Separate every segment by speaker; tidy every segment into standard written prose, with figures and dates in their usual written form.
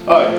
Speaker 1: Hi.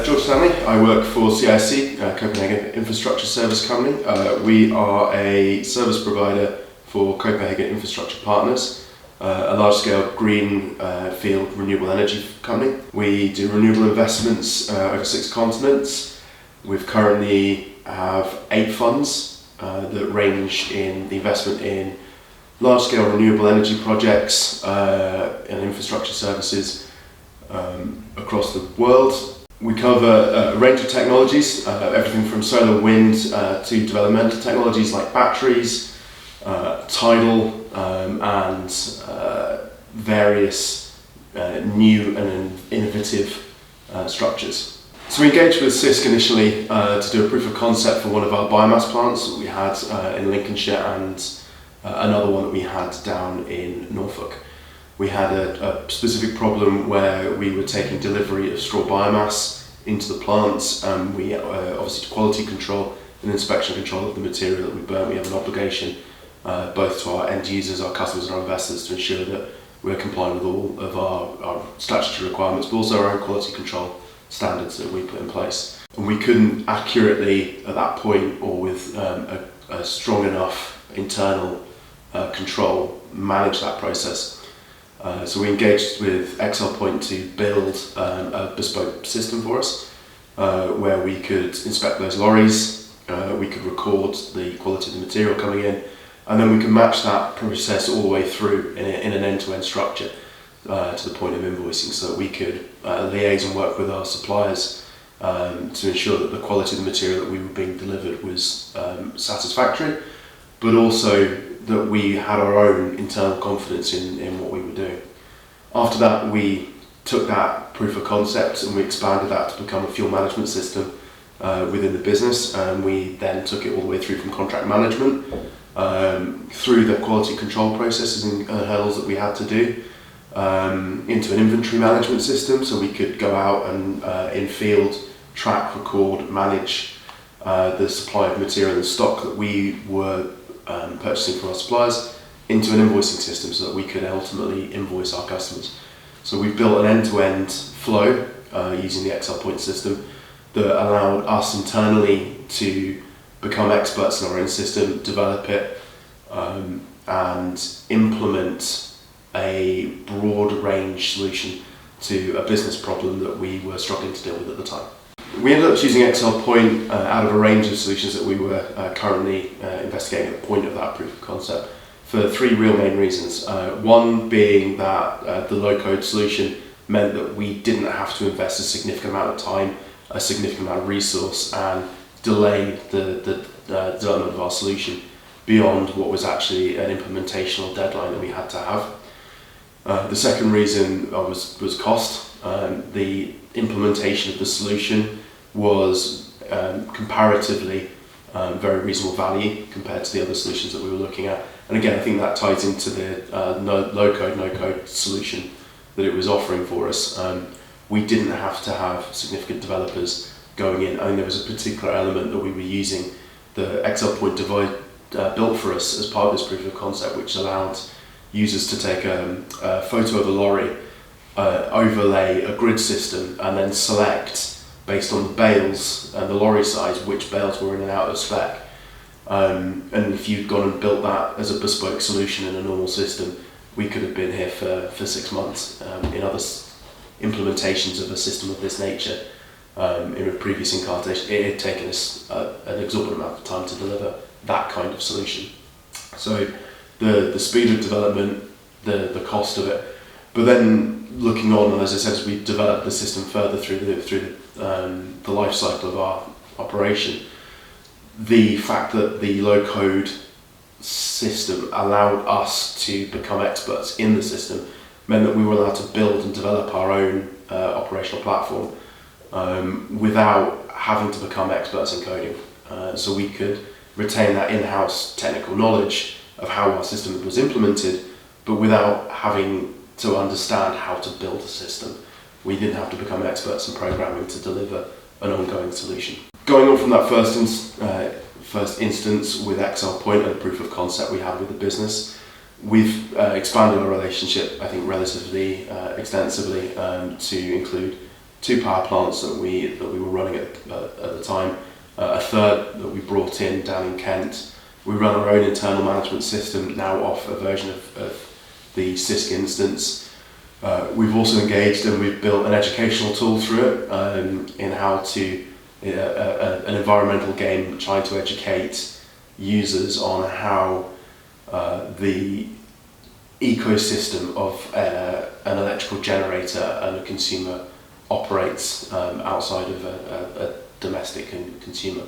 Speaker 1: George Stanley. I work for CISC, Copenhagen Infrastructure Service Company. We are a service provider for Copenhagen Infrastructure Partners, a large-scale green field renewable energy company. We do renewable investments over 6 continents. We've currently have 8 funds that range in the investment in large-scale renewable energy projects and infrastructure services across the world. We cover a range of technologies, everything from solar, wind to developmental technologies like batteries, tidal, and various new and innovative structures. So we engaged with CISC initially to do a proof of concept for one of our biomass plants that we had in Lincolnshire and another one that we had down in Norfolk. We had a specific problem where we were taking delivery of straw biomass into the plants, and we obviously to quality control and inspection control of the material that we burn. We have an obligation both to our end users, our customers and our investors to ensure that we're complying with all of our statutory requirements, but also our own quality control standards that we put in place. And we couldn't accurately at that point, or with a strong enough internal control, manage that process. So we engaged with Excelpoint to build a bespoke system for us where we could inspect those lorries, we could record the quality of the material coming in, and then we could match that process all the way through in an end-to-end structure to the point of invoicing, so that we could liaise and work with our suppliers to ensure that the quality of the material that we were being delivered was satisfactory, but also that we had our own internal confidence in what we were doing. After that, we took that proof of concept and we expanded that to become a fuel management system within the business, and we then took it all the way through from contract management, through the quality control processes and hurdles that we had to do, into an inventory management system, so we could go out and in field track, record, manage the supply of material and stock that we were purchasing from our suppliers, into an invoicing system so that we could ultimately invoice our customers. So we've built an end-to-end flow using the Excelpoint system that allowed us internally to become experts in our own system, develop it, and implement a broad range solution to a business problem that we were struggling to deal with at the time. We ended up choosing Excelpoint out of a range of solutions that we were currently investigating at the point of that proof of concept for 3 real main reasons. One being that the low-code solution meant that we didn't have to invest a significant amount of time, a significant amount of resource, and delay the development of our solution beyond what was actually an implementational deadline that we had to have. The second reason was cost. The implementation of the solution was comparatively very reasonable value compared to the other solutions that we were looking at. And again, I think that ties into the low-code, no-code solution that it was offering for us. We didn't have to have significant developers going in. I think there was a particular element that we were using the Excelpoint built for us as part of this proof of concept, which allowed users to take a photo of a lorry, overlay a grid system, and then select, based on the bales and the lorry size, which bales were in and out of spec. And if you'd gone and built that as a bespoke solution in a normal system, we could have been here for 6 months. In other implementations of a system of this nature, in a previous incarnation, it had taken us an exorbitant amount of time to deliver that kind of solution. So the speed of development, the cost of it, but then looking on, and as I said, as we developed the system further through the life cycle of our operation, the fact that the low-code system allowed us to become experts in the system meant that we were allowed to build and develop our own operational platform without having to become experts in coding. So we could retain that in-house technical knowledge of how our system was implemented, but without having to understand how to build a system. We didn't have to become experts in programming to deliver an ongoing solution. Going on from that first instance with Excelpoint and the proof of concept we had with the business, we've expanded our relationship, I think, relatively extensively to include 2 power plants that we were running at the time, a third that we brought in down in Kent. We run our own internal management system now off a version of the CISC instance. We've also engaged and we've built an educational tool through it in how to, an environmental game trying to educate users on how the ecosystem of an electrical generator and a consumer operates outside of a domestic consumer.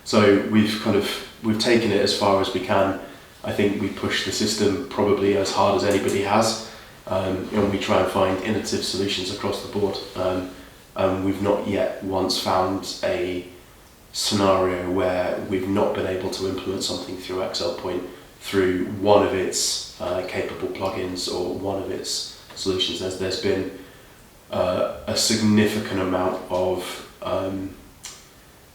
Speaker 1: So we've taken it as far as we can. I think we push the system probably as hard as anybody has, and we try and find innovative solutions across the board. And we've not yet once found a scenario where we've not been able to implement something through Excelpoint through one of its capable plugins or one of its solutions. There's been a significant amount of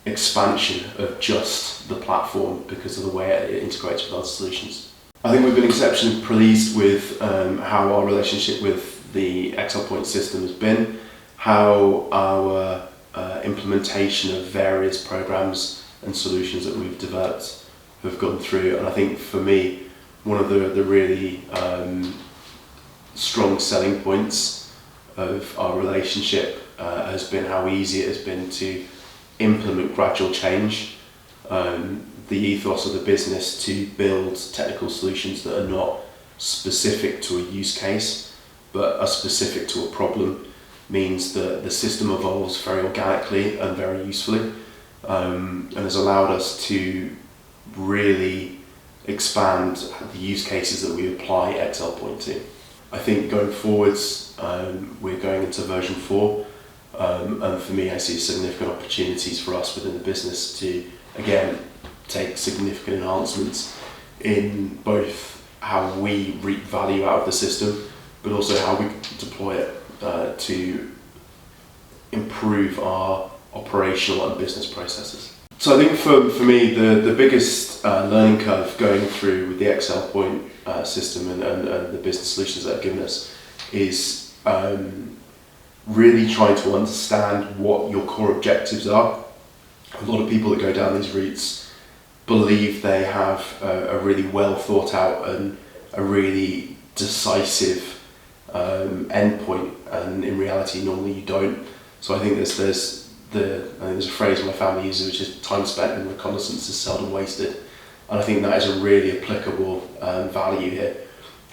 Speaker 1: expansion of just the platform because of the way it integrates with other solutions. I think we've been exceptionally pleased with how our relationship with the Excelpoint system has been, how our implementation of various programs and solutions that we've developed have gone through. And I think for me, one of the really strong selling points of our relationship has been how easy it has been to implement gradual change. The ethos of the business to build technical solutions that are not specific to a use case but are specific to a problem means that the system evolves very organically and very usefully, and has allowed us to really expand the use cases that we apply Excelpoint to. I think going forwards, we're going into version 4, and for me I see significant opportunities for us within the business to again take significant enhancements in both how we reap value out of the system, but also how we deploy it to improve our operational and business processes. So I think for me the biggest learning curve going through with the Excelpoint system and the business solutions that have given us is really trying to understand what your core objectives are. A lot of people that go down these routes believe they have a really well thought out and a really decisive endpoint, and in reality normally you don't. So I think there's a phrase my family uses, which is time spent in reconnaissance is seldom wasted, and I think that is a really applicable value here.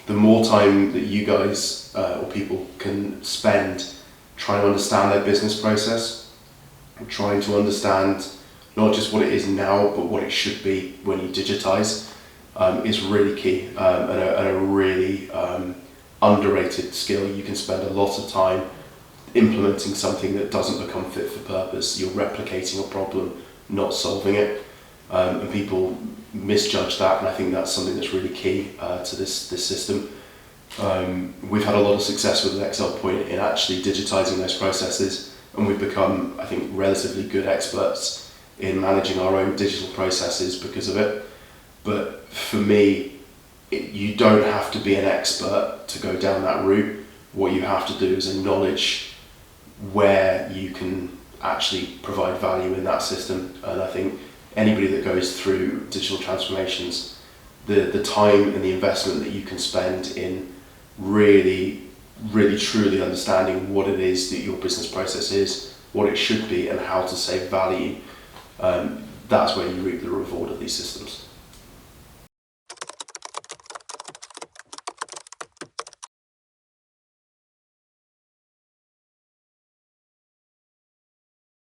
Speaker 1: The more time that you guys or people can spend trying to understand their business process, trying to understand not just what it is now, but what it should be when you digitize, is really key, and a really underrated skill. You can spend a lot of time implementing something that doesn't become fit for purpose. You're replicating a problem, not solving it, and people misjudge that, and I think that's something that's really key to this system. We've had a lot of success with Excelpoint in actually digitizing those processes, and we've become, I think, relatively good experts in managing our own digital processes because of it. But for me, you don't have to be an expert to go down that route. What you have to do is acknowledge where you can actually provide value in that system. And I think anybody that goes through digital transformations, the time and the investment that you can spend in really truly understanding what it is that your business process is, what it should be, and how to save value, that's where you reap the reward of these systems.